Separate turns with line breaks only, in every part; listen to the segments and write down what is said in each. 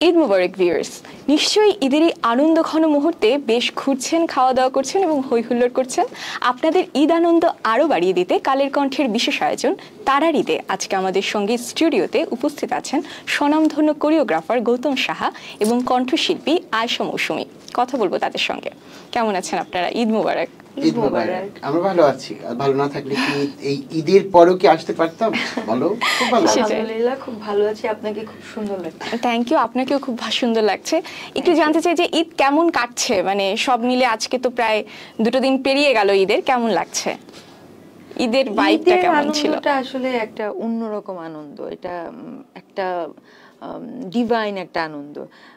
ঈদ মুবারক viewers, নিশ্চয়ই ঈদের এই আনন্দঘন মুহূর্তে বেশ ঘুরছেন, খাওয়া দাওয়া করছেন এবং হই হুল্লোড় করছেন। আপনাদের ঈদ আনন্দ আরও বাড়িয়ে দিতে কালের কণ্ঠের বিশেষ আয়োজন তারার ঈদে আজকে আমাদের সঙ্গে স্টুডিওতে উপস্থিত আছেন স্বনামধন্য কোরিওগ্রাফার গৌতম সাহা এবং কণ্ঠশিল্পী আয়েশা মৌসুমী। কথা বলবো তাদের সঙ্গে। কেমন আছেন আপনারা? ঈদ মুবারক।
ঈদ মুবারক। আমরা ভালো আছি। ভালো না থাকলে কি এই ঈদের পরেও কি আসতে পারতাম? বলো। খুব ভালো।
আলহামদুলিল্লাহ খুব ভালো আছি। আপনাকে খুব সুন্দর লাগছে।
থ্যাংক ইউ, আপনাকেও খুব সুন্দর লাগছে। একটু জানতে চাই যে ঈদ কেমন কাটছে, মানে সব মিলে আজকে তো প্রায় 2 দিন পেরিয়ে গেল ঈদের, কেমন লাগছে? ঈদের ভাইবটা কেমন ছিল?
এটা আসলে একটা অন্যরকম আনন্দ, এটা একটা ডিভাইন একটা আনন্দ,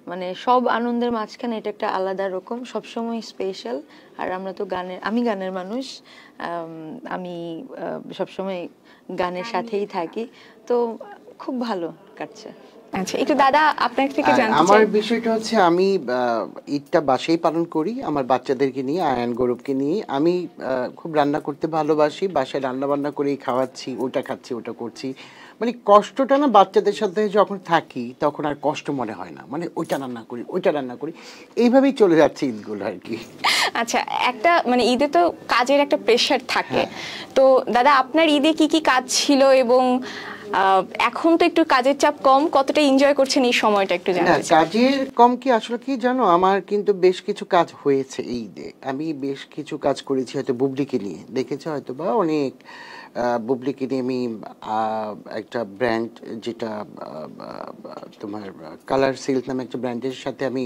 মানে সব আনন্দের মাঝখানে এটা একটা আলাদা রকম, সবসময় স্পেশাল। আর আমরা তো আমি গানের মানুষ, আমি সবসময় গানের সাথেই থাকি, তো খুব ভালো কাটছে।
আচ্ছা, একটু দাদা আপনার থেকে জানতে চাই।
আমার বিষয়টা হচ্ছে আমি ঈদটা বাসায় পালন করি আমার বাচ্চাদেরকে নিয়ে, আয়ান গৌরবকে নিয়ে। আমি খুব রান্না করতে ভালোবাসি, বাসায় রান্না বান্না করেই খাওয়াচ্ছি, ওটা খাচ্ছি, ওটা করছি। মানে কষ্টটা না, বাচ্চাদের সাথে যখন থাকি তখন আর কষ্ট মনে হয় না, মানে ওইটা রান্না করি, ওইটা রান্না করি, এইভাবেই চলে যাচ্ছে ঈদগুলো আর কি।
আচ্ছা, একটা মানে ঈদে তো কাজের একটা প্রেশার থাকে, তো দাদা আপনার ঈদে কি কি কাজ ছিল এবং এখন তো একটু কাজের চাপ কম, কতটা এনজয় করছেন এই সময়টা একটু জানতে চাই।
কাজের কম কি আসলে কি জানো, আমার কিন্তু বেশ কিছু কাজ হয়েছে এই ঈদে। আমি বেশ কিছু কাজ করেছি, হয়তো বুবলিকে নিয়ে দেখেছো হয়তো, বা অনেক বুবলিকে নিয়ে আমি একটা ব্র্যান্ড, যেটা তোমার কালার সিল্ক নামে একটা ব্র্যান্ডের সাথে আমি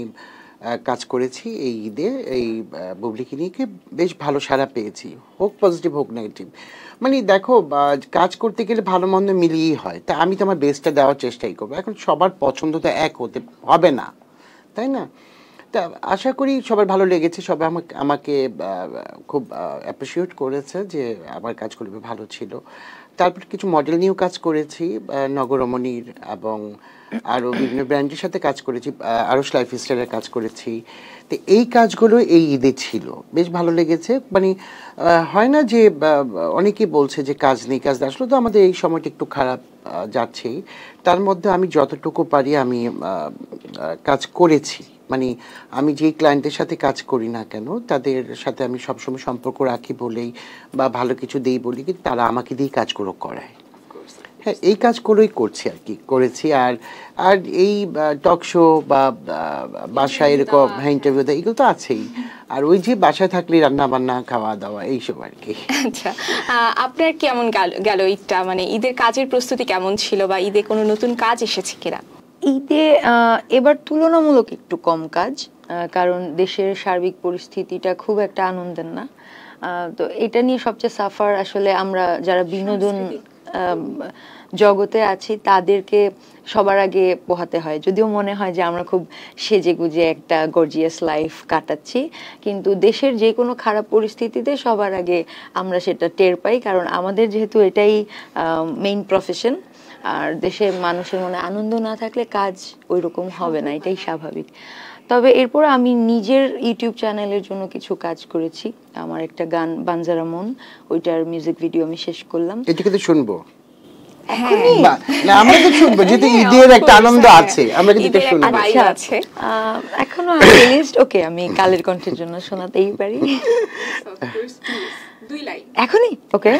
কাজ করেছি এই ঈদে। এই বুবলিকে নিয়ে বেশ ভালো সাড়া পেয়েছি, হোক পজিটিভ হোক নেগেটিভ। মানে দেখো, কাজ করতে গেলে ভালো মন্দ মিলিয়েই হয়, তা আমি তো আমার বেস্টটা দেওয়ার চেষ্টাই করবো। এখন সবার পছন্দ তো এক হতে হবে না, তাই না? তা আশা করি সবার ভালো লেগেছে, সবাই আমাকে খুব অ্যাপ্রিসিয়েট করেছে যে আমার কাজগুলো ভালো ছিল। তারপর কিছু মডেল নিয়েও কাজ করেছি, নগরমণির এবং আরও বিভিন্ন ব্র্যান্ডের সাথে কাজ করেছি, আরশ লাইফস্টাইলের কাজ করেছি। তো এই কাজগুলো এই ঈদে ছিল, বেশ ভালো লেগেছে। মানে হয় না যে অনেকেই বলছে যে কাজ নেই, কাজ নেই, আসলে তো আমাদের এই সময়টা একটু খারাপ যাচ্ছেই। তার মধ্যে আমি যতটুকু পারি আমি কাজ করেছি। মানে আমি যেই ক্লায়েন্টের সাথে কাজ করি না কেন, তাদের সাথে আমি সবসময় সম্পর্ক রাখি বলেই বা ভালো কিছু দিই বলি, কিন্তু তারা আমাকে দিয়েই কাজগুলো করায়। হ্যাঁ, এই কাজগুলোই করছি আর কি, করেছি। আর এই টক শো বা বাসায় এরকম ইন্টারভিউ দেয়, এগুলো তো আছেই। আর ওই যে বাসায় থাকলে রান্না বান্না, খাওয়া দাওয়া, এইসব আর কি।
আচ্ছা, আপনার কেমন গেল ঈদটা? মানে ঈদের কাজের প্রস্তুতি কেমন ছিল, বা ঈদে কোনো নতুন কাজ এসেছে কিনা?
ঈদে এবার তুলনামূলক একটু কম কাজ, কারণ দেশের সার্বিক পরিস্থিতিটা খুব একটা আনন্দের না। তো এটা নিয়ে সবচেয়ে সাফার আসলে আমরা যারা বিনোদন জগতে আছি তাদেরকে সবার আগে পোহাতে হয়। যদিও মনে হয় যে আমরা খুব সেজে গুজে একটা গর্জিয়াস লাইফ কাটাচ্ছি, কিন্তু দেশের যে কোনো খারাপ পরিস্থিতিতে সবার আগে আমরা সেটা টের পাই, কারণ আমাদের যেহেতু এটাই মেইন প্রফেশন। আর দেশের মানুষের মনে আনন্দ না থাকলে কাজ ওই রকম হবে না, এটাই স্বাভাবিক। তবে এরপর আমি নিজের ইউটিউব চ্যানেলের জন্য কিছু কাজ করেছি। আমার একটা গান বাঞ্জারা মন, ওইটার মিউজিক ভিডিও আমি শেষ করলাম।
এটা কিন্তু শুনবো আমরা তো শুনবো, যেহেতু ঈদের একটা আনন্দ আছে, আমরা কিন্তু এটা শুনবো।
আচ্ছা,
এখনো লিস্ট ওকে, আমি কালের কণ্ঠের জন্য শোনাতেই পারি। এখনই ওকে।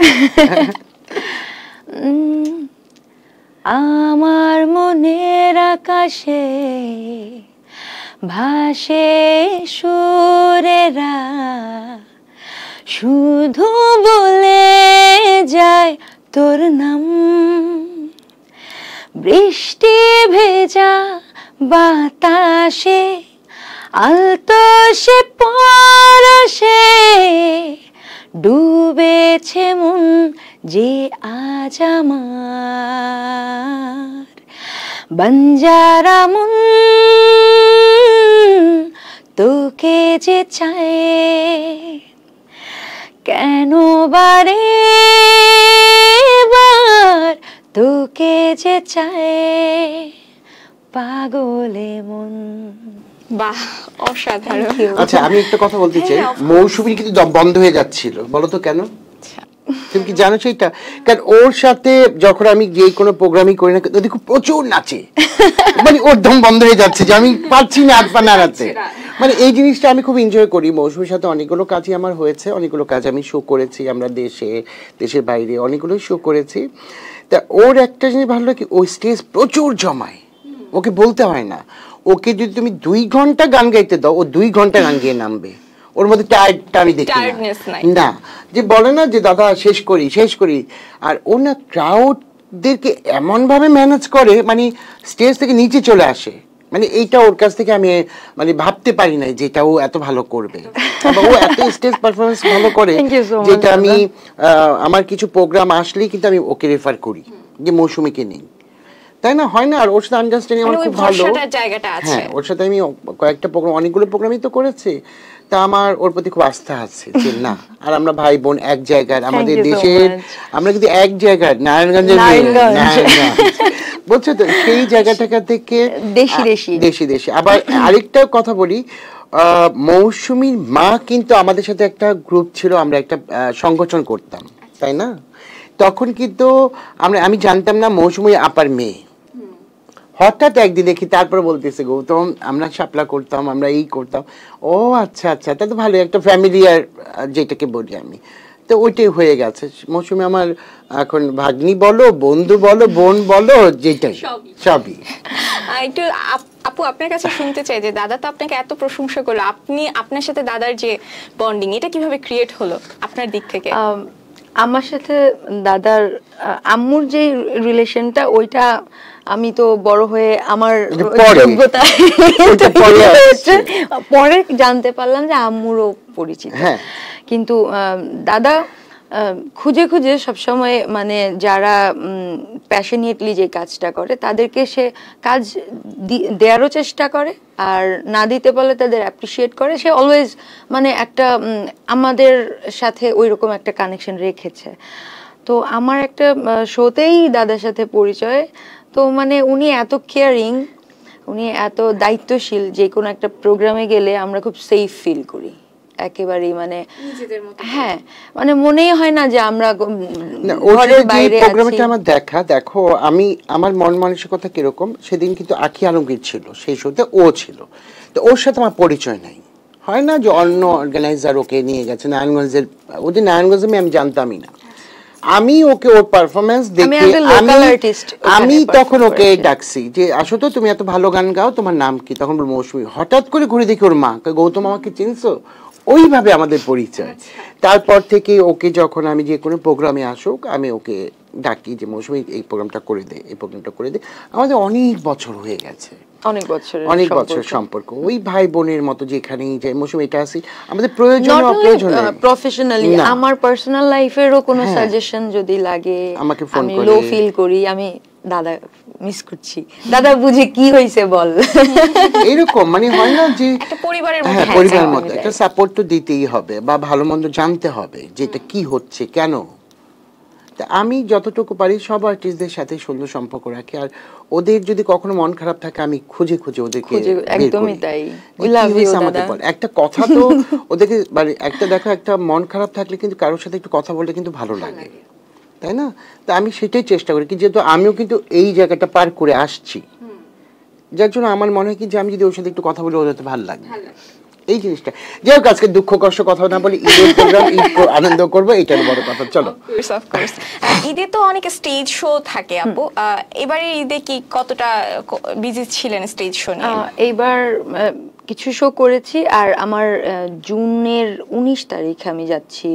আমার মনের আকাশে ভাসে সুরেরা, শুধু বলে যায় তোর নাম। বৃষ্টি ভেজা বাতাসে আলতো সে পরশে ডুবেছে মন যে আজ আমার। বাঞ্জারা মন তোকে যে চায়, কেন বারে বার তোকে যে চায় পাগলে মন।
বাহ, অসাধারণ।
আচ্ছা, আমি একটা কথা বলতে চাই, মৌসুমী কিন্তু বন্ধ হয়ে যাচ্ছিল, বলো তো কেন? তুমি কি জানো সেটা? কারণ ওর সাথে যখন আমি যে কোনো প্রোগ্রামই করি না, ওদের খুব প্রচুর নাচে, মানে ওর দম বন্ধ হয়ে যাচ্ছে যে আমি পারছি না হাত পা নাড়াতে। মানে এই জিনিসটা আমি খুব এনজয় করি। মৌসুমীর সাথে অনেকগুলো কাজই আমার হয়েছে, অনেকগুলো কাজ আমি শো করেছি, আমরা দেশের বাইরে অনেকগুলো শো করেছি। তা ওর একটা জিনিস ভালো লাগে, ওই স্টেজ প্রচুর জমায়, ওকে বলতে হয় না। ওকে যদি তুমি 2 ঘন্টা গান গাইতে দাও, ও 2 ঘন্টা গান গিয়ে নামবে, ওর মধ্যে টায়ার্ডটা আমি দেখি না, যে বলে না যে দাদা শেষ করি। আর ও না ক্রাউডদেরকে এমন ভাবে ম্যানেজ করে, মানে স্টেজ থেকে নিচে চলে আসে, মানে এইটা ওর কাছ থেকে আমি মানে ভাবতে পারি নাই যেটা ও এত ভালো করবে। ও এত স্টেজ পারফরমেন্স ভালো করে যেটা আমি আমার কিছু প্রোগ্রাম আসলেই কিন্তু আমি ওকে রেফার করি যে মৌসুমীকে নেই, তাই না? হয় না? আর ওর সাথে আন্ডারস্ট্যান্ডিং আমার খুব ভালো। হ্যাঁ, ওর সাথে আমি কয়েকটা প্রোগ্রাম, অনেকগুলো প্রোগ্রামই তো করেছি, তা আমার ওর প্রতি খুব আস্থা আছে যে না। আর আমরা ভাই বোন এক জায়গার, আমাদের দেশের, আমরা কিন্তু এক জায়গার, নারায়ণগঞ্জের, বুঝছো তো, সেই জায়গাটাকা থেকে দেশি। আবার আরেকটা কথা বলি, মৌসুমীর মা কিন্তু আমাদের সাথে একটা গ্রুপ ছিল, আমরা একটা সংগঠন করতাম, তাই না? তখন কিন্তু আমি জানতাম না মৌসুমী আপার মেয়ে। হঠাৎ একদিন দেখি, তারপর বলতেছে গৌতম আমরা শাপলা করতাম, আমরা এই করতাম। ও আচ্ছা, তা তো ভালো, একটা ফ্যামিলিয়ার যেটাকে বলি আমি, তো ওইটাই হয়ে গেছে। মৌসুমী আমার এখন ভাগ্নি বলো, বন্ধু বলো, বোন বলো, যেটাই সবই।
একটু আপু আপনার কাছে শুনতে চাই যে দাদা তো আপনাকে এত প্রশংসা করলো, আপনার সাথে দাদার যে বন্ডিং, এটা কিভাবে ক্রিয়েট হলো আপনার দিক থেকে?
আমার সাথে দাদার আম্মুর যে রিলেশনটা, ওইটা আমি তো বড় হয়ে আমার যোগ্যতা পরে জানতে পারলাম যে আম্মুরও পরিচিত। কিন্তু দাদা খুঁজে সবসময়, মানে যারা প্যাশনেটলি যে কাজটা করে তাদেরকে সে কাজ দেওয়ারও চেষ্টা করে, আর না দিতে পারলে তাদের অ্যাপ্রিসিয়েট করে। সে অলওয়েজ মানে একটা আমাদের সাথে ওই রকম একটা কানেকশন রেখেছে। তো আমার একটা শোতেই দাদার সাথে পরিচয়, তো মানে উনি এত কেয়ারিং, উনি এত দায়িত্বশীল, যে কোনো একটা প্রোগ্রামে গেলে আমরা খুব সেফ ফিল করি একেবারেই, মানে হ্যাঁ, মানে মনেই হয় না যে আমরা ঘরের বাইরে আছি।
প্রোগ্রামটা আমার দেখো আমি আমার মন মানসিকতা কিরকম, সেদিন কিন্তু আখি আলমগীর ছিল সেই শোতে, ও ছিল, তো ওর সাথে আমার পরিচয় নাই। হয় না যে অন্য অর্গানাইজার ওকে নিয়ে গেছে নারায়ণগঞ্জের, ওদের নারায়ণগঞ্জে আমি জানতামই না। আমি ওকে ওর পারফরমেন্স দেখে আমি তখন ওকে ডাকছি যে আসো তো, তুমি এত ভালো গান গাও, তোমার নাম কি? তখন বল মৌসুমী। হঠাৎ করে ঘুরে দেখি ওর মা, গৌতম আমাকে চিনছো? ওইভাবে আমাদের পরিচয়। তারপর থেকে ওকে যখন আমি যে কোনো প্রোগ্রামে আসুক, আমি ওকে ডাকি যে মৌসুমী এই প্রোগ্রামটা করে দে, এই প্রোগ্রামটা করে দে। আমাদের অনেক বছর হয়ে গেছে, অনেক বছর সম্পর্ক, ওই ভাই বোনের মতো যেখানেই যাই। মৌসুমী এটা আছে আমাদের প্রয়োজন,
প্রফেশনালি আমার পার্সোনাল লাইফেরও কোনো সাজেশন যদি লাগে,
আমাকে ফোন করে,
লো ফিল করি, আমি দাদা মিস করছি, দাদা বুঝে কি হইছে বল,
এরকম মানে হয় না যে
একটা পরিবারের
মতো একটা সাপোর্ট তো দিতেই হবে, বা ভালো মন্দ জানতে হবে যেটা কি হচ্ছে কেন। আমি যতটুকু পারি সব আর্টিস্টদের সাথে সুন্দর সম্পর্ক রাখি, আর ওদের যদি কখনো মন খারাপ থাকে আমি খুঁজে ওদেরকে,
একদমই তাই,
একটা কথা তো ওদেরকে, মানে একটা দেখো, একটা মন খারাপ থাকলে কিন্তু কারোর সাথে একটু কথা বলতে কিন্তু ভালো লাগে, তাই না? তা আমি সেটাই চেষ্টা করি কি, যেহেতু আমিও কিন্তু এই জায়গাটা পার করে আসছি, যার জন্য আমার মনে হয় কি যে আমি যদি ওর সাথে একটু কথা বলি ওদের ভালো লাগে, এই জিনিসটা। যাই হোক, আজকে দুঃখ কষ্ট কথা না বলি, ঈদের প্রোগ্রাম, ঈদ আনন্দ করবো, এইটার বড় কথা। চলো,
ঈদে তো অনেক স্টেজ শো থাকে আপু, এবারে ঈদে কি কতটা বিজি ছিলেন স্টেজ শো নিয়ে?
এইবার কিছু শো করেছি, আর আমার জুনের 19 তারিখ আমি যাচ্ছি,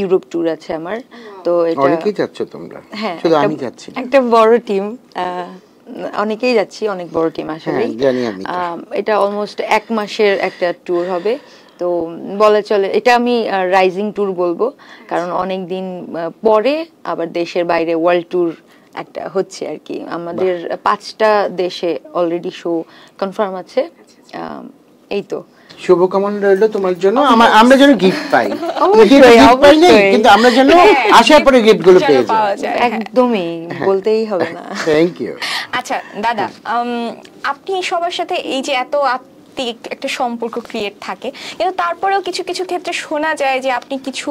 ইউরোপ ট্যুর আছে আমার। তো এটা
অনেকেই যাচ্ছ তোমরা?
হ্যাঁ,
শুধু আমি যাচ্ছি,
একটা বড় টিম, অনেকেই যাচ্ছি, অনেক বড় টিম আসলে। এটা অলমোস্ট 1 মাসের একটা ট্যুর হবে। তো বলে চলে এটা আমি রাইজিং ট্যুর বলবো, কারণ অনেক দিন পরে আবার দেশের বাইরে ওয়ার্ল্ড ট্যুর একটা হচ্ছে আর কি। আমাদের 5টা দেশে অলরেডি শো কনফার্ম আছে। এই তো,
শুভকামনা রইল তোমার জন্য, আমরা যেন গিফট পাই, কিন্তু আমরা যেন আসার পরে গিফট গুলো পেয়ে যাই।
একদমই বলতেই হবে না।
Thank you.
আচ্ছা দাদা, আপনি সবার সাথে এই যে এত ভিত্তিক একটা সম্পর্ক ক্রিয়েট থাকে, কিন্তু তারপরেও কিছু কিছু ক্ষেত্রে শোনা যায় যে আপনি কিছু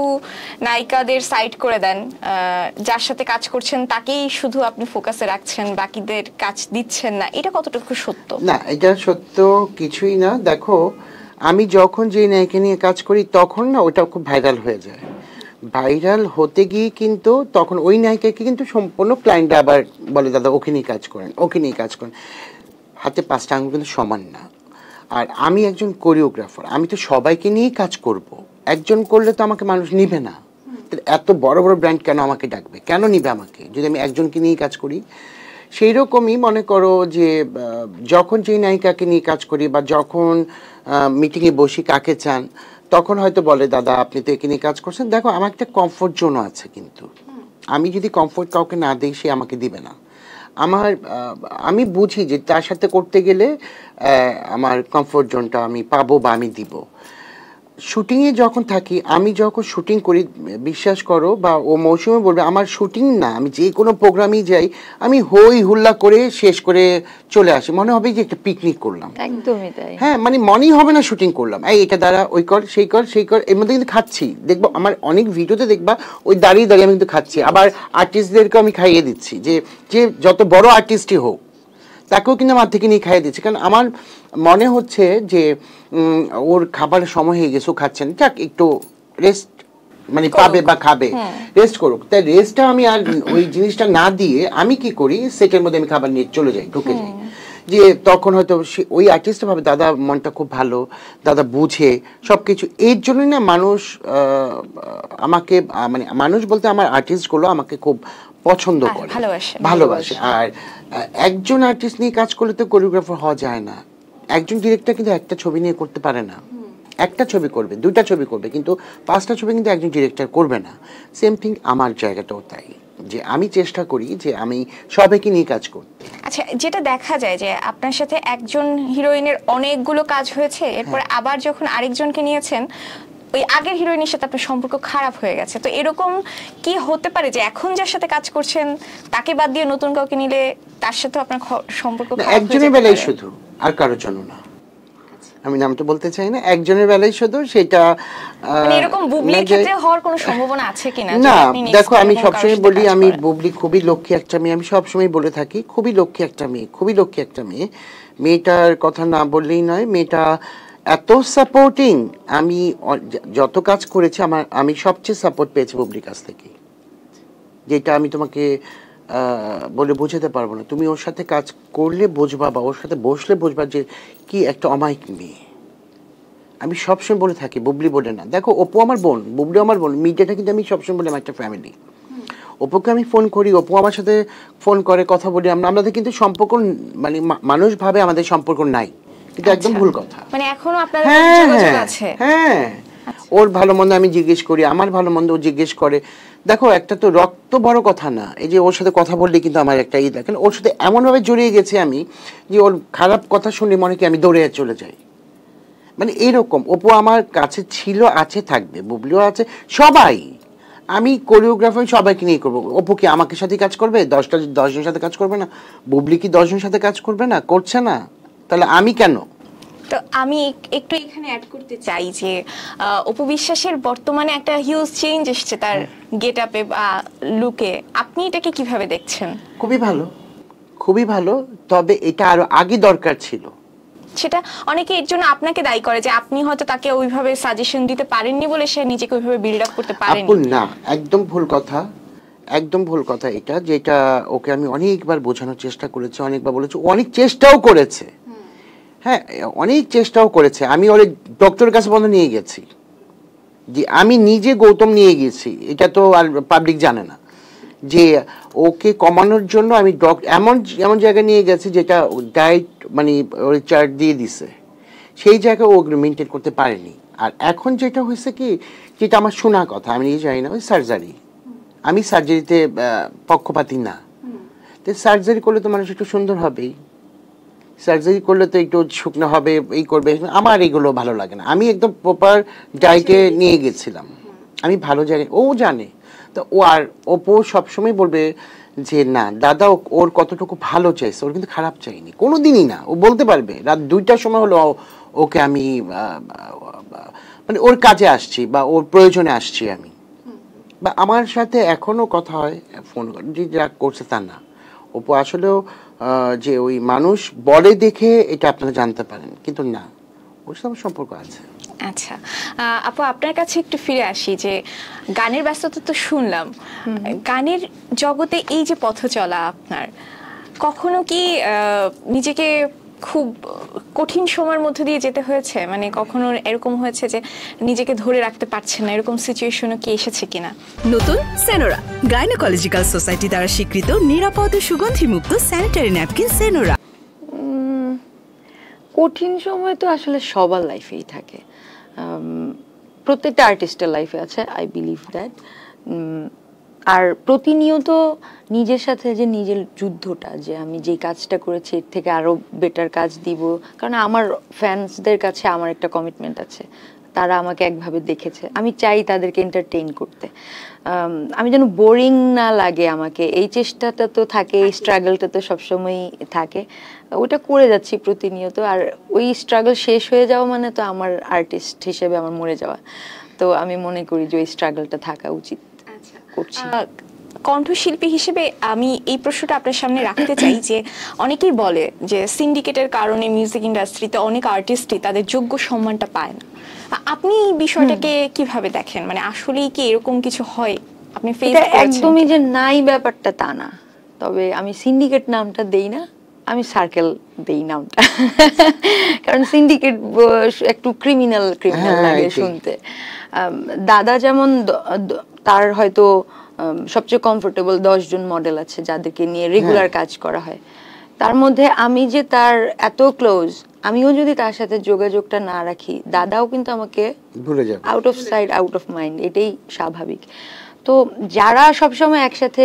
নায়িকাদের সাইড করে দেন, যার সাথে কাজ করছেন তাকেই শুধু আপনি ফোকাসে রাখছেন, বাকিদের কাজ দিচ্ছেন না। এটা কতটুকু সত্য?
না, এটা সত্য কিছুই না। দেখো, আমি যখন যে নায়িকা নিয়ে কাজ করি তখন না ওটা খুব ভাইরাল হয়ে যায়। ভাইরাল হতে গিয়ে কিন্তু তখন ওই নায়িকাকে কিন্তু সম্পূর্ণ ক্লায়েন্ট আবার বলে দাদা ওকে নিয়ে কাজ করেন, ওকে নিয়ে কাজ করেন। হাতে 5টা আঙুল কিন্তু সমান না। আর আমি একজন কোরিওগ্রাফার, আমি তো সবাইকে নিয়েই কাজ করব। একজন করলে তো আমাকে মানুষ নিবে না। এত বড় বড় ব্র্যান্ড কেন আমাকে ডাকবে, কেন নিবে আমাকে যদি আমি একজনকে নিয়েই কাজ করি? সেই রকমই মনে করো যে যখন যেই নায়িকাকে নিয়ে কাজ করি বা যখন মিটিংয়ে বসি কাকে চান, তখন হয়তো বলে দাদা আপনি তো একে নিয়ে কাজ করছেন। দেখো, আমার একটা কমফোর্ট জোনও আছে, কিন্তু আমি যদি কমফোর্ট কাউকে না দিই সে আমাকে দিবে না। আমি বুঝি যে তার সাথে করতে গেলে আমার কমফোর্ট জোনটা আমি পাবো বা আমি দিব। শুটিংয়ে যখন থাকি, আমি যখন শুটিং করি, বিশ্বাস করো বা ও মৌসুমে বলবে আমার শুটিং না, আমি যে কোনো প্রোগ্রামেই যাই আমি হই হুল্লা করে শেষ করে চলে আসি, মনে হবে যে একটা পিকনিক করলাম।
একদমই তাই।
হ্যাঁ, মানে মনেই হবে না শুটিং করলাম। এই এটা দ্বারা ওই কর সেই কর সেই কর, এর মধ্যে কিন্তু খাচ্ছি। দেখবো আমার অনেক ভিডিওতে দেখবা ওই দাঁড়িয়ে দাঁড়িয়ে আমি কিন্তু খাচ্ছি। আবার আর্টিস্টদেরকে আমি খাইয়ে দিচ্ছি, যে যে যত বড় আর্টিস্টই হোক তাকেও কিন্তু আমার থেকে নিয়ে খাইয়ে দিচ্ছি। কারণ আমার মনে হচ্ছে যে ওর খাবারের সময় হয়ে গেছে, ও খাচ্ছেন, যাক একটু রেস্ট মানে পাবে বা খাবে, রেস্ট করুক। তাই রেস্টটা আমি আর ওই জিনিসটা না দিয়ে আমি কি করি, সেটের মধ্যে আমি খাবার নিয়ে চলে যাই, ঢুকে যাই। যে তখন হয়তো ওই আর্টিস্টটা ভাবে দাদা মনটা খুব ভালো, দাদা বুঝে সবকিছু। এর জন্যই না মানুষ আমাকে মানে মানুষ বলতে আমার আর্টিস্টগুলো আমাকে খুব পছন্দ করে, ভালোবাসে। আর একজন আর্টিস্ট নিয়ে কাজ করলে তো কোরিওগ্রাফার হওয়া যায় না। একজন ডিরেক্টর কিন্তু একটা ছবি নিয়ে করতে পারে না। একটা ছবি করবে, 2টা ছবি করবে, কিন্তু 5টা ছবি কিন্তু একজন ডিরেক্টর করবে না। সেম থিং আমার জায়গাটাও তাই, যে আমি চেষ্টা করি যে আমি সবাইকে নিয়ে কাজ করতে।
আচ্ছা, যেটা দেখা যায় যে আপনার সাথে একজন হিরোইনের অনেকগুলো কাজ হয়েছে, এরপর আবার যখন আরেকজনকে নিয়েছেন ওই আগের হিরোইনের সাথে আপনার সম্পর্ক খারাপ হয়ে গেছে, তো এরকম কি হতে পারে যে এখন যার সাথে কাজ করছেন তাকে বাদ দিয়ে নতুন কাউকে নিলে তার সাথে আপনার সম্পর্ক খারাপ হয়ে যেতে পারে?
একজনের বেলায় শুধু, আর কারোর জন্য না। আমি নামটা বলতে চাই না, একজনের বেলায় শুধু। সেটা
মানে এরকম বুবলির ক্ষেত্রে হওয়ার কোনো সম্ভাবনা আছে কিনা?
না, দেখো আমি সবসময় বলি আমি বুবলি খুবই লক্ষ্মী একটা মেয়ে, আমি সবসময় বলে থাকি খুবই লক্ষ্মী একটা মেয়ে, খুবই লক্ষ্মী একটা মেয়ে। মেয়েটার কথা না বললেই নয়, মেয়েটা এত সাপোর্টিং। আমি যত কাজ করেছি আমি সবচেয়ে সাপোর্ট পেয়েছি বুবলির কাছ থেকে, যেটা আমি তোমাকে বলে বোঝাতে পারবো না। তুমি ওর সাথে কাজ করলে বুঝবা বা ওর সাথে বসলে বুঝবা যে কি একটা অমায়িক মেয়ে। আমি সবসময় বলে থাকি, বুবলি বলে না। দেখো, অপু আমার বোন, বুবলি আমার বোন, মিডিয়াটা কিন্তু আমি সবসময় বলি আমার একটা ফ্যামিলি। অপুকে আমি ফোন করি, অপু আমার সাথে ফোন করে, কথা বলি। আমাদের কিন্তু সম্পর্ক মানে মানুষ ভাবে আমাদের সম্পর্ক নাই, কিন্তু একদম ভুল কথা।
মানে এখনো আপনাদের যোগাযোগ আছে?
হ্যাঁ, ওর ভালো মন্দ আমি জিজ্ঞেস করি, আমার ভালো মন্দ ও জিজ্ঞেস করে। দেখো, একটা তো রক্ত বড় কথা না, এই যে ওর সাথে কথা বললে কিন্তু আমার একটা দেখেন ওর সাথে এমনভাবে জড়িয়ে গেছে আমি, যে ওর খারাপ কথা শুনলে মনে কি আমি দৌড়ে চলে যাই। মানে এইরকম অপু আমার কাছে ছিল, আছে, থাকবে। বুবলিও আছে, সবাই। আমি কোরিওগ্রাফার সবাইকে নিয়ে করবো। অপু কি আমাকে সাথে কাজ করবে? 10জনের সাথে কাজ করবে না? বুবলি কি 10জনের সাথে কাজ করবে না? করছে না, তাহলে আমি কেন?
তো আমি একটু এখানে অ্যাড করতে চাই যে অপু বিশ্বাসের বর্তমানে একটা হিউজ চেঞ্জ এসেছে তার গেট আপে বা লুকে। আপনি এটাকে কিভাবে দেখছেন?
খুবই ভালো, খুবই ভালো। তবে এটা আরো আগে দরকার ছিল।
সেটা অনেকে এর জন্য আপনাকে দায়ী করে যে আপনি হয়তো তাকে ওইভাবে সাজেশন দিতে পারেননি বলে সে নিজেকে ওইভাবে বিল্ড আপ করতে পারেনি।
না, একদম ভুল কথা, একদম ভুল কথা এটা। যেটা ওকে আমি অনেকবার বোঝানোর চেষ্টা করেছি, অনেকবার বলেছি, অনেক চেষ্টাও করেছে। হ্যাঁ, অনেক চেষ্টাও করেছে। আমি ওর ডক্টরের কাছে পর্যন্ত নিয়ে গেছি, যে আমি নিজে গৌতম নিয়ে গেছি, এটা তো আর পাবলিক জানে না, যে ওকে কমানোর জন্য আমি এমন এমন জায়গায় নিয়ে গেছি যেটা ডায়েট মানে ওর চার্ট দিয়ে দিছে, সেই জায়গায় ও মেনটেন করতে পারেনি। আর এখন যেটা হয়েছে কি, যেটা আমার শোনা কথা, আমি নিজে জানি না, ওই সার্জারি। আমি সার্জারিতে পক্ষপাতী না। তো সার্জারি করলে তো মানুষ একটু সুন্দর হবেই, সার্জারি করলে তো একটু শুকনো হবে, এই করবে। আমার এগুলো ভালো লাগে না। আমি একদম প্রপার ডায়েটে নিয়ে গেছিলাম, আমি ভালো জায়গায়, ও জানে। তো ও আর অপু সবসময় বলবে যে না দাদা ওর কতটুকু ভালো চাইছে, ওর কিন্তু খারাপ চাইনি কোনোদিনই না। ও বলতে পারবে রাত 2টার সময় হলো ও ওকে আমি মানে ওর কাজে আসছি বা ওর প্রয়োজনে আসছি আমি, বা আমার সাথে এখনো কথা হয় ফোন করে, যে যা করছে তা না, অপু আসলেও যে ওই মানুষ বলে দেখে এটা আপনারা জানতে পারেন, কিন্তু না, ওর সাথে আমার সম্পর্ক আছে।
আচ্ছা আপু, আপনার কাছে একটু ফিরে আসি, যে গানের ব্যস্ততা তো শুনলাম, গানের জগতে এই যে পথ চলা আপনার, কখনো কি নিজেকে খুব কঠিন সময়ের মধ্যে দিয়ে যেতে হয়েছে? মানে কখনো এরকম হয়েছে যে নিজেকে ধরে রাখতে পারছেন না, এরকম সিচুয়েশনও কি এসেছে কিনা?
নতুন সেনোরা, গাইনোকোলজিক্যাল সোসাইটি দ্বারা স্বীকৃত নিরাপদ ও সুগন্ধিমুক্ত স্যানিটারি ন্যাপকিন সেনোরা।
কঠিন সময় তো আসলে সবার লাইফেই থাকে, প্রত্যেকটা আর্টিস্টের লাইফে আছে, আই বিলিভ দ্যাট। আর প্রতিনিয়ত নিজের সাথে যে নিজের যুদ্ধটা, যে আমি যে কাজটা করেছি এর থেকে আরো বেটার কাজ দিব, কারণ আমার ফ্যান্সদের কাছে আমার একটা কমিটমেন্ট আছে, তারা আমাকে একভাবে দেখেছে, আমি চাই তাদেরকে এন্টারটেইন করতে, আমি যেন বোরিং না লাগে আমাকে, এই চেষ্টাটা তো থাকে, এই স্ট্রাগলটা তো সবসময়ই থাকে, ওটা করে যাচ্ছি প্রতিনিয়ত। আর ওই স্ট্রাগল শেষ হয়ে যাওয়া মানে তো আমার আর্টিস্ট হিসেবে আমার মরে যাওয়া, তো আমি মনে করি যে ওই স্ট্রাগলটা থাকা উচিত। করছি
কণ্ঠশিল্পী হিসেবে আমি এই প্রশ্নটা আপনার সামনে রাখতে চাই, যে অনেকেই বলে যে সিন্ডিকেটের কারণে মিউজিক ইন্ডাস্ট্রিতে অনেক আর্টিস্টই তাদের যোগ্য সম্মানটা পায় না, আপনি এই বিষয়টাকে কিভাবে দেখেন? মানে আসলেই কি এরকম কিছু হয়? আপনি ফেস করেছেন?
একদমই যে নাই ব্যাপারটা তা না, তবে আমি সিন্ডিকেট নামটা দেই না, আমি সার্কেল দেই নামটা, কারণ সিন্ডিকেট একটু ক্রিমিনাল লাগে শুনতে। দাদা যেমন তার হয়তো সবচেয়ে কমফোর্টেবল 10 জন মডেল আছে যাদেরকে নিয়ে রেগুলার কাজ করা হয়, তার মধ্যে আমি যে তার এত ক্লোজ, আমিও যদি তার সাথে যোগাযোগটা না রাখি, দাদাও কিন্তু আমাকে ভুলে যাবে, out of sight out of mind, এটাই স্বাভাবিক। তো যারা সবসময় একসাথে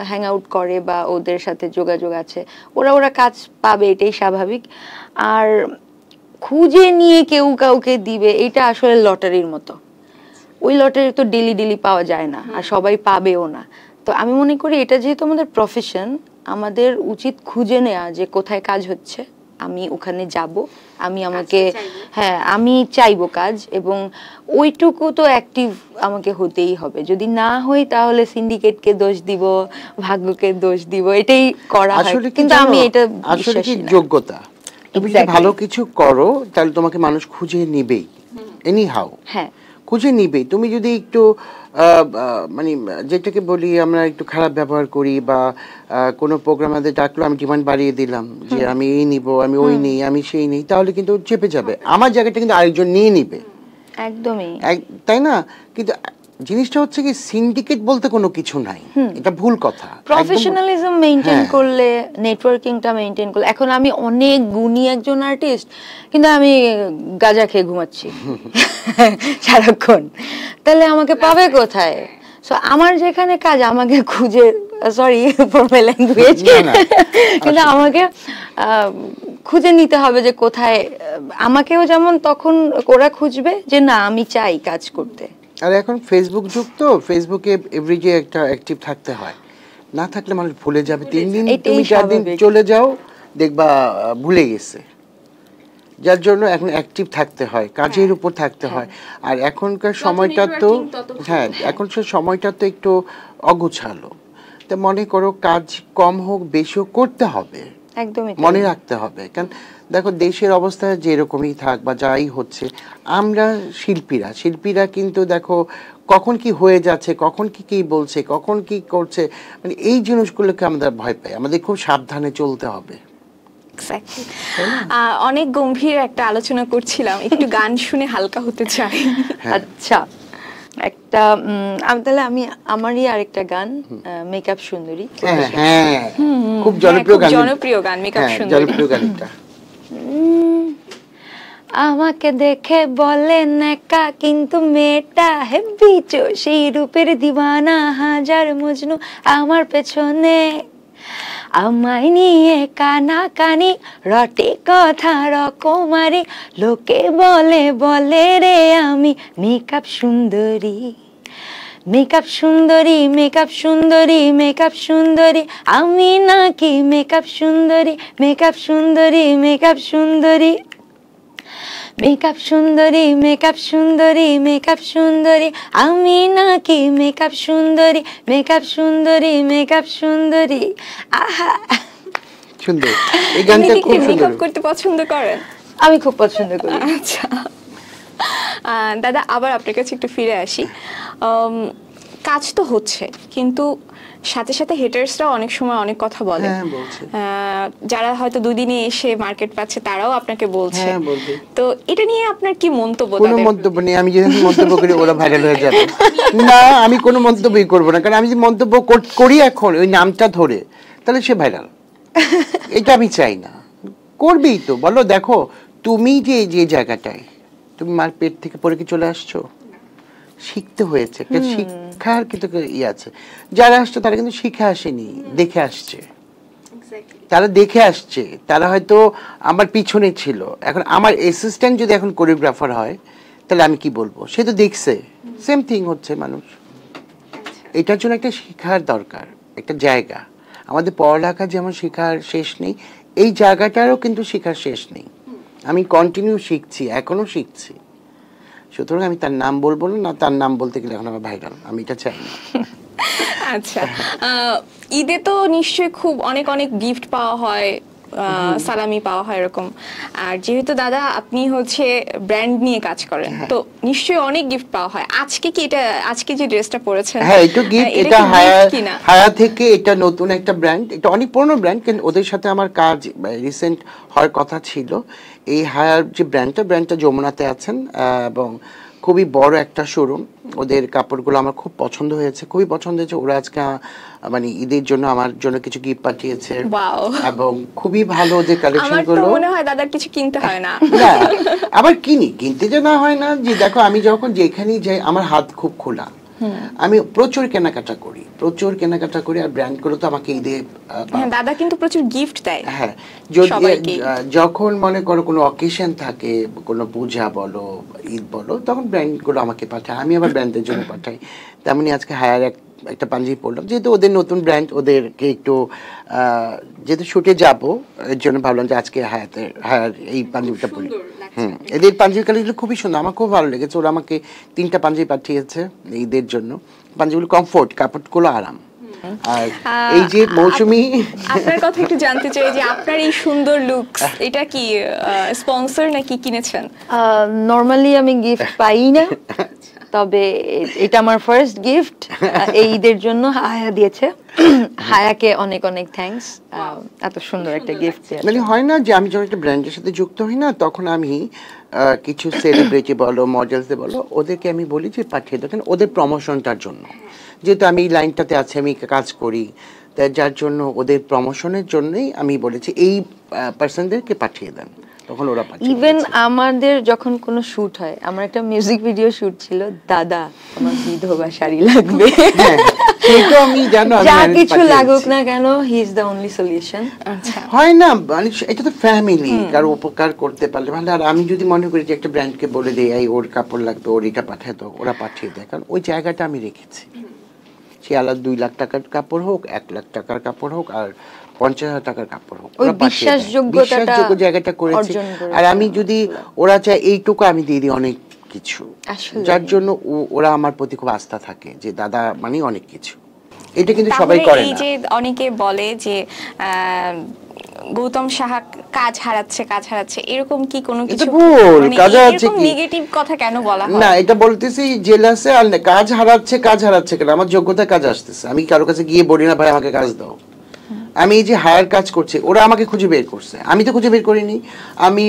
হ্যাং আউট করে বা ওদের সাথে যোগাযোগ আছে, ওরা কাজ পাবে, এটাই স্বাভাবিক। আর খুঁজে নিয়ে কেউ কাউকে দিবে, এটা আসলে লটারির মতো, ওই লটারি তো ডেলি পাওয়া যায় না, আর সবাই পাবেও না। তো আমি মনে করি এটা যেহেতু আমাদের প্রফেশন, আমাদের উচিত খুঁজে নেওয়া যে কোথায় কাজ হচ্ছে, আমি ওখানে যাব, আমি চাইবো কাজ, এবং ওইটুকু তো অ্যাক্টিভ আমাকে হতেই হবে। যদি না হই তাহলে সিন্ডিকেটকে দোষ দিব, ভাগ্যকে দোষ দিব, এটাই করা হয়, কিন্তু আমি এটা
আসলে কি যোগ্যতা, তুমি যদি ভালো কিছু করো তাহলে তোমাকে মানুষ খুঁজে নিবেই, এনি হাউ খুঁজে নিবে। তুমি যদি একটু মানে যেটাকে বলি আমরা একটু খারাপ ব্যবহার করি, বা কোনো প্রোগ্রাম আমাদের ডাকলো, আমি ডিমান্ড বাড়িয়ে দিলাম যে আমি এই নিব, আমি ওই নেই, আমি সেই নেই, তাহলে কিন্তু চেপে যাবে, আমার জায়গাটা কিন্তু আরেকজন নিয়ে নিবে,
একদমই
তাই না? কিন্তু জিনিসটা হচ্ছে কি, সিন্ডিকেট বলতে কোনো কিছু নাই, এটা ভুল কথা।
প্রফেশনালিজম মেইনটেইন করলে, নেটওয়ার্কিংটা মেইনটেইন করলে, এখন আমি অনেক গুণী একজন আর্টিস্ট, কিন্তু আমি গাঁজা খেয়ে ঘুমাচ্ছি সারাক্ষণ, তাহলে আমাকে পাবে কোথায়? সো আমার যেখানে কাজ, আমাকে খুঁজে, সরি ফর মাই ল্যাঙ্গুয়েজ, কিন্তু আমাকে খুঁজে নিতে হবে যে কোথায়, আমাকেও যেমন তখন ওরা খুঁজবে যে না আমি চাই কাজ করতে।
আর এখন ফেসবুক যুগ, তো ফেসবুকে এভরিডে একটা অ্যাক্টিভ থাকতে হয়, না থাকলে মানুষ ভুলে যাবে। 3 দিন তুমি 4 দিন চলে যাও, দেখবা ভুলে গেছে, যার জন্য এখন অ্যাক্টিভ থাকতে হয়, কাজের উপর থাকতে হয়। আর এখনকার সময়টা তো এখনকার সময়টা তো একটু অগোছালো, তো মনে করো কাজ কম হোক বেশি হোক করতে হবে,
একদমই
মনে রাখতে হবে। কারণ দেখো দেশের অবস্থা যেরকমই থাক বা যাই হচ্ছে, আমরা শিল্পীরা কিন্তু দেখো কখন কি হয়ে যাচ্ছে, কখন কি বলছে, কখন কি করছে, মানে এই জিনিসগুলোকে আমরা ভয় পাই, আমাদের খুব সাবধানে চলতে হবে।
অনেক গম্ভীর একটা আলোচনা করছিলাম, একটু গান শুনে হালকা হতে চাই।
আচ্ছা, একটা তাহলে আমি আমারই আরেকটা গান, মেকআপ সুন্দরী,
খুব জনপ্রিয় গান মেকআপ সুন্দরী।
আমাকে দেখে বলেন একা, কিন্তু মেয়েটা হেব্বি সেই রূপের দিওয়ানা, হাজার মজনু আমার পেছনে, আমায় নিয়ে কানাকানি রটে কথা রকমারি, লোকে বলে রে আমি মেকআপ সুন্দরী, মেকআপ সুন্দরী, মেকআপ সুন্দরী, মেকআপ সুন্দরী, আমি নাকি মেকআপ সুন্দরী, মেকআপ সুন্দরী, মেকআপ সুন্দরী, মেকআপ সুন্দরী মেকআপ সুন্দরী মেকআপ সুন্দরী আমি নাকি মেকআপ সুন্দরী মেকআপ সুন্দরী মেকআপ সুন্দরী আহা
সুন্দর, এই গানটা খুব সুন্দর।
মেকআপ করতে পছন্দ করেন?
আমি খুব পছন্দ করি।
আচ্ছা দাদা, আবার আপনার কাছে একটু ফিরে আসি। কাজ তো হচ্ছে, কিন্তু সাথে সাথে হেটার্সরাও অনেক সময় অনেক কথা বলে।
হ্যাঁ, বলছে।
যারা হয়তো দুদিনে এসে মার্কেট পাচ্ছে তারাও আপনাকে বলছে।
হ্যাঁ, বলবে।
তো এটা নিয়ে আপনার কি মন্তব্য?
কোনো মন্তব্য নেই। আমি যদি মন্তব্য করি ওরা ভাইরাল হয়ে যাবে। না, আমি কোনো মন্তব্যই করবো না, কারণ আমি যদি মন্তব্য করি এখন ওই নামটা ধরে, তাহলে সে ভাইরাল। এটা আমি চাই না। করবেই তো, বলো। দেখো, তুমি যে জায়গাটায় তুমি মার পেট থেকে পড়ে কি চলে আসছো, শিখতে হয়েছে, একটা শিক্ষার কিন্তু আছে। যারা আসছে তারা কিন্তু শিখে আসেনি, দেখে আসছে। তারা দেখে আসছে, তারা হয়তো আমার পিছনে ছিল। এখন আমার অ্যাসিস্ট্যান্ট যদি এখন কোরিওগ্রাফার হয়, তাহলে আমি কি বলবো? সে তো দেখছে। সেম থিং হচ্ছে মানুষ। এটার জন্য একটা শিখার দরকার, একটা জায়গা। আমাদের পড়ালেখা যেমন শিখার শেষ নেই, এই জায়গাটারও কিন্তু শিখার শেষ নেই। আমি কন্টিনিউ শিখছি, এখনো শিখছি। সুতরাং আমি তার নাম বলবো না, তার নাম বলতে গেলে এখন আমার ভাইরাল, আমি এটা চাই না।
আচ্ছা, ঈদে তো নিশ্চয়ই খুব অনেক অনেক গিফট পাওয়া হয়, সালামি পাওয়া হয় এরকম। আর যেহেতু দাদা আপনি হচ্ছে ব্র্যান্ড নিয়ে কাজ করেন, তো নিশ্চয়ই অনেক গিফট পাওয়া হয়। আজকে কি এটা, আজকে যে ড্রেসটা পরেছেন,
হ্যাঁ এটা গিফট। এটা হায়া থেকে, এটা নতুন একটা ব্র্যান্ড, এটা অনেক পুরনো ব্র্যান্ড, কিন্তু ওদের সাথে আমার কাজ রিসেন্ট হওয়ার কথা ছিল। এই হায়ার যে ব্র্যান্ডটা যমুনাতে আছেন, এবং খুবই বড় একটা শোরুম। ওদের কাপড়গুলো আমার খুব পছন্দ হয়েছে, খুবই পছন্দ হয়েছে। ওরা আজকে মানে ঈদের জন্য আমার জন্য কিছু গিফট পাঠিয়েছে, এবং খুবই ভালো ওদের কালেকশনগুলো।
আমার মনে হয় দাদার কিছু কিনতে হয় না।
না, আবার কিনতে যে না হয় না, যে দেখো আমি যখন যেখানেই যাই আমার হাত খুব খোলা। আমি প্রচুর কেনাকাটা করি, আর ব্র্যান্ডগুলো তো আমাকে ঈদে,
দাদা কিন্তু প্রচুর গিফট দেয়।
হ্যাঁ, যখন মনে করো কোনো অকেশন থাকে, কোনো পূজা বলো, ঈদ বলো, তখন ব্র্যান্ডগুলো আমাকে পাঠায়, আমি আবার ব্র্যান্ডের জন্য পাঠাই। তেমনি আজকে হায়ার একটা পাঞ্জাবি পরলাম, যেহেতু ওদের নতুন ব্র্যান্ড, ওদেরকে একটু যেহেতু শুটে যাবো, এর জন্য ভাবলাম যে আজকে হায়ার এই পাঞ্জাবিটা পরি। এদের পাঞ্জাবি কালারগুলো খুবই সুন্দর, আমার খুব ভালো লেগেছে। ওরা আমাকে 3টা পাঞ্জাবি পাঠিয়েছে ঈদের জন্য। পাঞ্জাবিগুলো কমফোর্ট, কাপড়গুলো আরাম। আর এই যে মৌসুমী,
আপনার কথা একটু জানতে চাই যে আপনার এই সুন্দর লুকস, এটা কি স্পন্সর নাকি কিনেছেন?
নরমালি আমি গিফট পাই না, তবে এটা আমার ফার্স্ট গিফট এই ঈদের জন্য হায়া দিয়েছে। হায়াকে অনেক অনেক থ্যাঙ্কস, এত সুন্দর একটা গিফট দিয়েছে।
মানে হয় না যে আমি যখন একটা ব্র্যান্ডের সাথে যুক্ত হই না, তখন আমি কিছু সেলিব্রিটি বলো, মডেলসদের বলো, ওদেরকে আমি বলি যে পাঠিয়ে দেবেন ওদের প্রমোশনটার জন্য। যেহেতু আমি এই লাইনটাতে আছি, আমি কাজ করি, তাই যার জন্য ওদের প্রমোশনের জন্যই আমি বলেছি এই পার্সনদেরকে পাঠিয়ে দেন, তখন ওরা পাঠিয়ে।
ইভেন আমাদের যখন কোনো শুট হয়, আমার একটা মিউজিক ভিডিও শুট ছিল, দাদা আমার বিধবা শাড়ি লাগবে,
সেটা আমি জানো,
যা কিছু লাগুক না কেন, he is the only solution.
হয় না, মানে এটা তো ফ্যামিলি, কারো উপকার করতে পারলে ভালো। আর আমি যদি মনে করি যে একটা ব্র্যান্ডকে বলে দেই এই ওর কাপড় লাগবে, ওর এটা পাঠিয়ে দাও, ওরা পাঠিয়ে দেয়, কারণ ওই জায়গাটা আমি রেখেছি। সে আলাদা 2 লাখ টাকার কাপড় হোক, 1 লাখ টাকার কাপড় হোক, আর 50,000 টাকার কাপড় হোক,
ওই বিশ্বাসযোগ্য
জায়গাটা করেছি। আর আমি যদি ওরা চায় এইটুকু, আমি দিয়ে দিই অনেক কিছু, যার জন্য ওরা আমার প্রতি খুব আস্থা থাকে যে দাদা মানে অনেক কিছু। এটা কিন্তু সবাই করে না।
এই যে অনেকে বলে যে গৌতম সাহা কাজ হারাচ্ছে, এরকম কি কোনো কিছু?
ভুল, কাজ হারাচ্ছে কি?
নেগেটিভ কথা কেন বলা হয়?
না, এটা বলতেছি জেলাসে, আর কাজ হারাচ্ছে কেন? আমার যোগ্যতা কাজ আসতেছে। আমি কারো কাছে গিয়ে বলি না ভাই আমাকে কাজ দাও। আমি এই যে হায়ার কাজ করছি, ওরা আমাকে খুঁজে বের করছে, আমি তো খুঁজে বের করিনি। আমি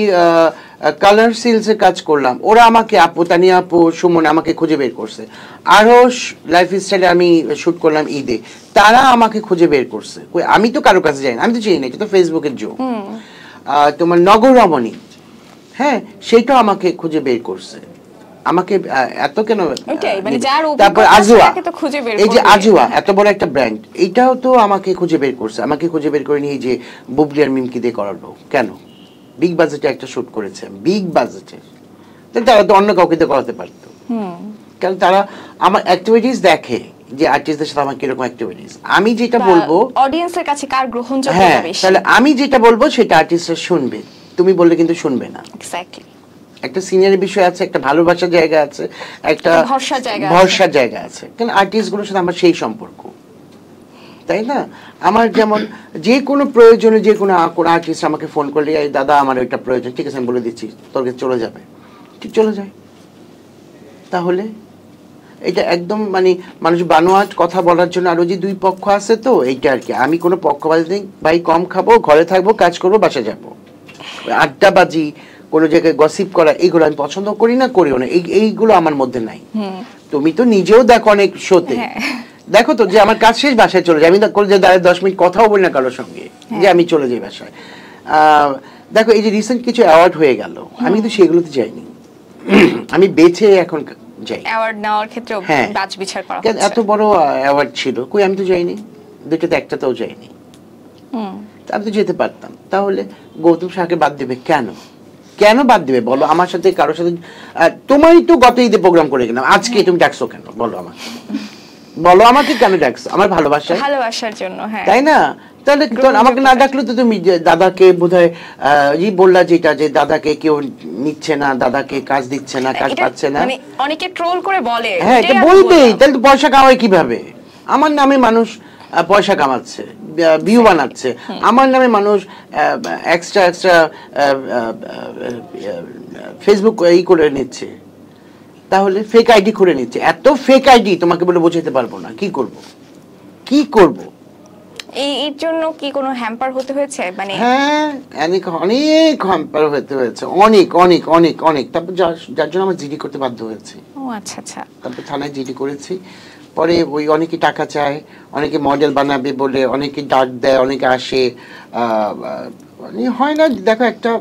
কালার সিলসে কাজ করলাম, ওরা আমাকে, আপু তানিয়া আপু, সুমন আমাকে খুঁজে বের করছে। আরো লাইফস্টাইলে আমি শুট করলাম ঈদে, তারা আমাকে খুঁজে বের করছে। আমি তো কারো কাছে যাই না, আমি তো চিনি না, এটা তো ফেসবুকের যুগ। তোমার নগর রমণী, হ্যাঁ, সেটাও আমাকে খুঁজে বের করছে। আমাকে এত কেন? তারপর আজুয়া, এই যে আজুয়া এত বড় একটা ব্র্যান্ড, এটাও তো আমাকে খুঁজে বের করছে। আমাকে খুঁজে বের করে নিয়ে এই যে বুবলি আর মিমকি দিয়ে করালো কেন? বিগ বাজেটে একটা শুট করেছে, বিগ বাজেটে, তারা তো অন্য কাউকে দিয়ে করাতে পারতো। কারণ তারা আমার অ্যাক্টিভিটিস দেখে, যে আর্টিস্টদের সাথে আমার কিরকম অ্যাক্টিভিটিস। আমি যেটা বলবো
অডিয়েন্সের কাছে কার গ্রহণযোগ্যতা বেশি,
তাহলে আমি যেটা বলবো সেটা আর্টিস্টরা শুনবে, তুমি বললে কিন্তু শুনবে না।
এক্স্যাক্টলি।
একটা সিনিয়রের বিষয় আছে, একটা ভালোবাসার জায়গা আছে, একটা ভরসার জায়গা আছে। কারণ আর্টিস্টগুলোর সাথে আমার সেই সম্পর্ক, তাই না? আমার যেমন যে কোনো প্রয়োজনে যে কোনো আর্টিস্ট আমাকে ফোন করলে, এই দাদা আমার ওইটা প্রয়োজন, ঠিক আছে আমি বলে দিচ্ছি, তোর কাছে চলে যাবে, ঠিক চলে যায়। তাহলে এটা একদম মানে মানুষ বানোয়াট কথা বলার জন্য আরো যে দুই পক্ষ আছে, তো এইটা আর কি। আমি কোনো পক্ষপাত নেই ভাই, কম খাবো, ঘরে থাকবো, কাজ করবো, বাসা যাবো। আড্ডাবাজি, কোনো জায়গায় গসিপ করা, এইগুলো আমি পছন্দ করি না, করিও না, এইগুলো আমার মধ্যে নাই। তুমি তো নিজেও দেখো অনেক শোতে, দেখো তো যে আমার কাজ শেষ, বাসায় চলে যাই। আমি যে 10 মিনিট কথাও বলি না কারোর সঙ্গে, যে আমি চলে যাই বাসায়। দেখো এই যে রিসেন্ট কিছু অ্যাওয়ার্ড হয়ে গেল, আমি কিন্তু সেগুলোতে যাইনি, আমি বেছে এখন যাই
অ্যাওয়ার্ড নেওয়ার ক্ষেত্রে বাছ বিচার করা হচ্ছে।
এত বড় অ্যাওয়ার্ড ছিল, কই আমি তো যাইনি, দুটোতে একটাতেও যাইনি। আমি তো যেতে পারতাম। তাহলে গৌতম শাহকে বাদ দেবে কেন? কেন বাদ দিবে বলো? আমার সাথে কারোর সাথে তোমারই তো গত ঈদে প্রোগ্রাম করে গেলাম, আজকে তুমি ডাকছো কেন বলো আমাকে? বলো আমাকে কেন ডাকছো? আমার ভালোবাসার জন্য, হ্যাঁ, তাই না? তাহলে আমাকে না ডাকলে তো তুমি দাদাকে বোধহয় বললা যেটা, যে দাদাকে কেউ নিচ্ছে না, দাদাকে কাজ দিচ্ছে না, কাজ পাচ্ছে না,
মানে অনেকে ট্রোল করে বলে।
হ্যাঁ, এটা বলবেই। তাহলে তো পয়সা কামায় কিভাবে? আমার নামে মানুষ পয়সা কামাচ্ছে, ভিউ বানাচ্ছে, আমার নামে মানুষ এক্সট্রা ফেসবুক করে নিচ্ছে, তাহলে ফেক আইডি করে নিচ্ছে। এত ফেক আইডি তোমাকে বলে বোঝাতে পারবো না, কি করব?
এর জন্য কি কোনো হ্যাম্পার হতে হয়েছে? মানে
হ্যাঁ, অনেক হ্যাম্পার হতে হয়েছে, অনেক। তারপর যার জন্য আমার জিডি করতে বাধ্য হয়েছে।
ও আচ্ছা।
তারপর থানায় জিডি করেছি। পরে ওই অনেকে টাকা চায়, অনেকে মডেল বানাবে বলে অনেকে ডাক দেয়, অনেকে আসে, হয় না। দেখো একটা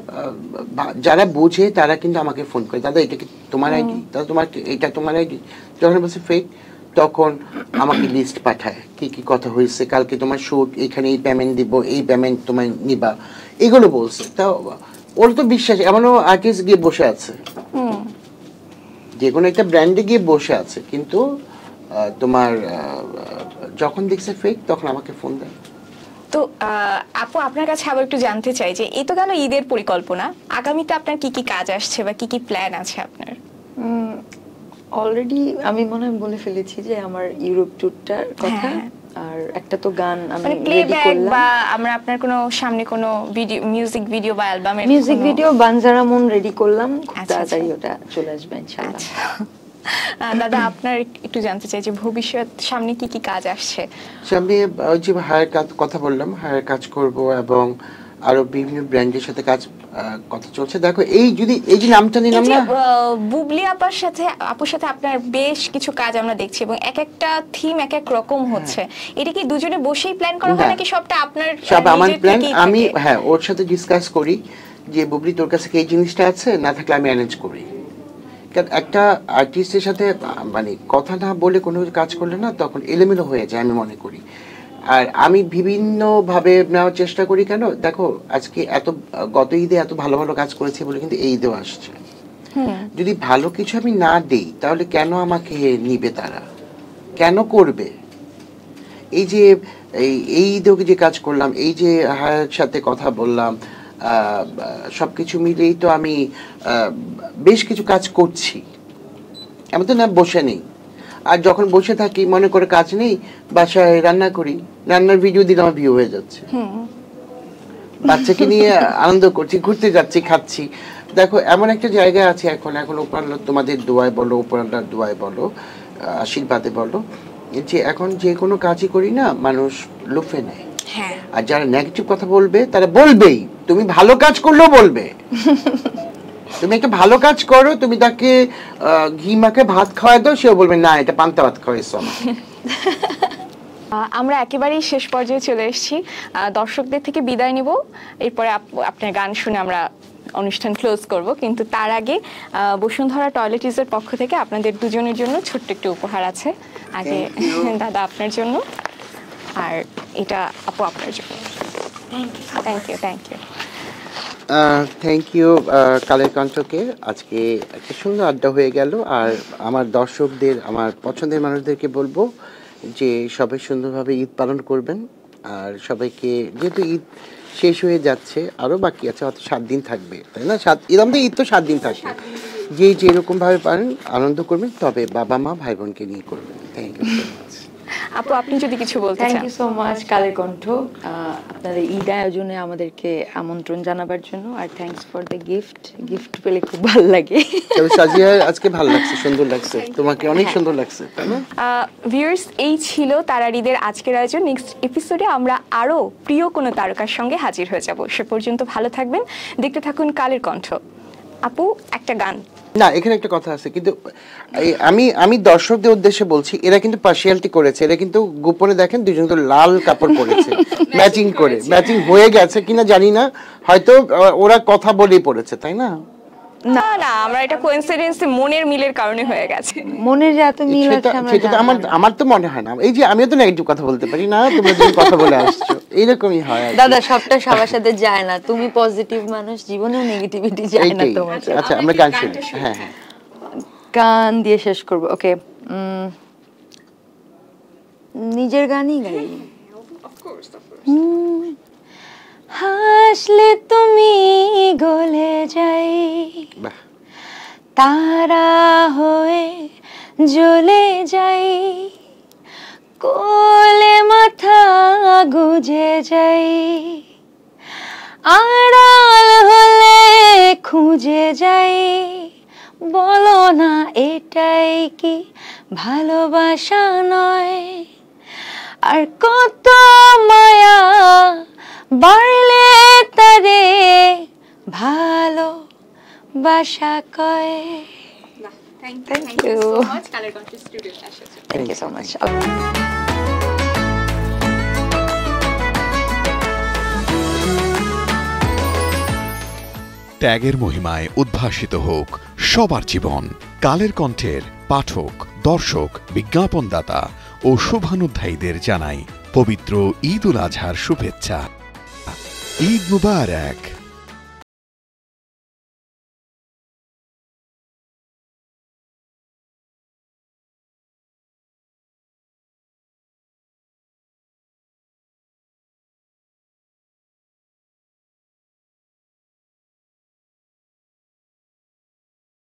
যারা বোঝে তারা কিন্তু আমাকে ফোন করে, দাদা এটা কি তোমার আইডি, দাদা এটা তোমার আইডি। যখন বলছে ফেক, তখন আমাকে লিস্ট পাঠায় কি কি কথা হয়েছে, কালকে তোমার শুট, এখানে এই পেমেন্ট দিব, এই পেমেন্ট তোমায় নিবা, এগুলো বলছে। তা ওর তো বিশ্বাস, এমনও আর্টিস্ট গিয়ে বসে আছে, যে কোনো একটা ব্র্যান্ডে গিয়ে বসে আছে, কিন্তু তোমার যখন দেখছে ফেক, তখন আমাকে ফোন দেয়।
তো আপু, আপনার কাছে আবার একটু জানতে চাই যে এই তো গেল ঈদের পরিকল্পনা, আগামীতে আপনার কি কি কাজ আসছে বা কি কি প্ল্যান আছে আপনার?
অলরেডি আমি মনে হয় বলে ফেলেছি যে আমার ইউরোপ ট্যুরটার কথা, আর একটা তো গান আমি রেডি করলাম।
বা আমরা আপনার কোনো সামনে কোনো ভিডিও, মিউজিক ভিডিও বা অ্যালবামের
মিউজিক ভিডিও বানজারা মন রেডি করলাম, খুব তাড়াতাড়ি ওটা চলে আসবে ইনশাআল্লাহ।
দাদা, আপনার একটু জানতে চাই যে ভবিষ্যৎ সামনে কি কি কাজ আসছে?
সামনে ওই যে হায়ার কথা বললাম, হায়ার কাজ করব, এবং আরো বিভিন্ন ব্র্যান্ডের সাথে কথা চলছে। দেখো এই যে নামটা নিলাম না,
বুবলি আপুর সাথে আপনার বেশ কিছু কাজ আমরা দেখছি, এবং এক একটা থিম এক এক রকম হচ্ছে। এটা কি দুজনে বসেই প্ল্যান করা হয়, নাকি সবটা আপনার?
সব আমার প্ল্যান। আমি ওর সাথে ডিসকাস করি যে বুবলি তোর কাছে কি এই জিনিসটা আছে, না থাকলে আমি ম্যানেজ করি। কারণ একটা আর্টিস্টের সাথে মানে কথা না বলে কোনো কাজ করলে না, তখন এলোমেলো হয়ে যায় আমি মনে করি। আর আমি বিভিন্নভাবে নেওয়ার চেষ্টা করি। কেন দেখো, আজকে গত ঈদে এত ভালো ভালো কাজ করেছি বলে কিন্তু এই ঈদেও আসছে। যদি ভালো কিছু আমি না দেই, তাহলে কেন আমাকে নিবে তারা, কেন করবে? এই যে এই ঈদেও যে কাজ করলাম, এই যে হায়ার সাথে কথা বললাম, সবকিছু মিলেই তো আমি বেশ কিছু কাজ করছি, আমি তো না বসে নেই। আর যখন বসে থাকি, মনে করে কাজ নেই, বাসায় রান্না করি, রান্নার ভিডিও দিলে আমার ভিউ হয়ে যাচ্ছে, বাচ্চাকে নিয়ে আনন্দ করছি, ঘুরতে যাচ্ছি, খাচ্ছি। দেখো এমন একটা জায়গায় আছে এখন উপর তোমাদের দোয়ায় বলো, উপর দোয়ায় বলো, আশীর্বাদে বলো, যে এখন যে কোনো কাজই করি না, মানুষ লুফে নেয়। আর যারা নেগেটিভ কথা বলবে, তারা বলবেই। তুমি ভালো কাজ করলেও বলবে। তুমি একটা ভালো কাজ করো, তুমি তাকে ঘি মাখে ভাত খাওয়াই দাও, সেও বলবে না এটা পান্তা ভাত খাওয়াইছো।
আমরা একেবারেই শেষ পর্যায়ে চলে এসেছি, দর্শকদের থেকে বিদায় নিব, এরপরে আপনার গান শুনে আমরা অনুষ্ঠান ক্লোজ করব। কিন্তু তার আগে বসুন্ধরা টয়লেটিজের পক্ষ থেকে আপনাদের দুজনের জন্য ছোট্ট একটু উপহার আছে। আগে দাদা আপনার জন্য, আর এটা আপু আপনার জন্য।
থ্যাংক ইউ কালের কণ্ঠকে। আজকে একটা সুন্দর আড্ডা হয়ে গেল। আর আমার দর্শকদের, আমার পছন্দের মানুষদেরকে বলবো যে সবাই সুন্দরভাবে ঈদ পালন করবেন। আর সবাইকে, যেহেতু ঈদ শেষ হয়ে যাচ্ছে, আরও বাকি আছে, হয়তো 7 দিন থাকবে, তাই না? ঈদ তো 7 দিন থাকে। যে যেরকম ভাবে পারেন আনন্দ করবেন, তবে বাবা মা ভাই বোনকে নিয়ে করবেন। Thank you so much.
আপু আপনি যদি কিছু বলতে
থ্যাংক
চান।
You so much Kaler Kantho আপনাদের ঈদ আয়োজনে আমাদেরকে আমন্ত্রণ জানাবার জন্য, আর থ্যাঙ্কস ফর দ্য গিফট পেলে খুব ভালো লাগে।
তবে সাজিয়া আজকে ভালো লাগছে, সুন্দর লাগছে, তোমাকে অনেক সুন্দর লাগছে, তাই না?
ভিউয়ার্স, এই ছিল তারার ঈদের আজকের আয়োজন। নেক্সট এপিসোডে আমরা আরো প্রিয় কোনো তারকার সঙ্গে হাজির হয়ে যাব। সে পর্যন্ত ভালো থাকবেন, দেখতে থাকুন কালের কণ্ঠ। আপু একটা গান।
না, এখানে একটা কথা আছে, কিন্তু আমি দর্শকদের উদ্দেশ্যে বলছি, এরা কিন্তু পার্সিয়ালিটি করেছে, এরা কিন্তু গোপনে দেখেন দুজন তো লাল কাপড় পরেছে, ম্যাচিং করে, ম্যাচিং হয়ে গেছে কিনা জানি না, হয়তো ওরা কথা বলেই পড়েছে, তাই না?
না না, আমরা এটা কোইন্সিডেন্স, মনের মিলের কারণে হয়ে গেছে।
মনের যে এত মিল আছে
সেটা তো আমার তো মনে হয় না। এই যে আমিও তো নেগেটিভ কথা বলতে পারি না, তোমরা যখন কথা বলে আসছো এইরকমই হয়।
দাদা সবটা সবার সাথে যায় না, তুমি পজিটিভ মানুষ, জীবনেও নেগেটিভিটি যায় না তোমার।
আচ্ছা আমরা গান শুনি। হ্যাঁ হ্যাঁ,
গান দিয়ে শেষ করব। ওকে, নিজের গানই গাই। হাসলে তুমি গলে যাই,
বাহ,
তারা হয়ে জ্বলে যাই, কোলে মাথা গুজে যাই, আড়াল হলে খুঁজে যাই, বলো না এটাই কি ভালোবাসা নয়? আর কত মায়া বাড়লে তারে ভালোবাসা কয়। Thank you so much. Thank you so much.
ত্যাগের মহিমায় উদ্ভাসিত হোক সবার জীবন। কালের কণ্ঠের পাঠক, দর্শক, বিজ্ঞাপনদাতা ও শুভানুধ্যায়ীদের জানাই পবিত্র ঈদ উল আজহার শুভেচ্ছা। ঈদ মুবারক।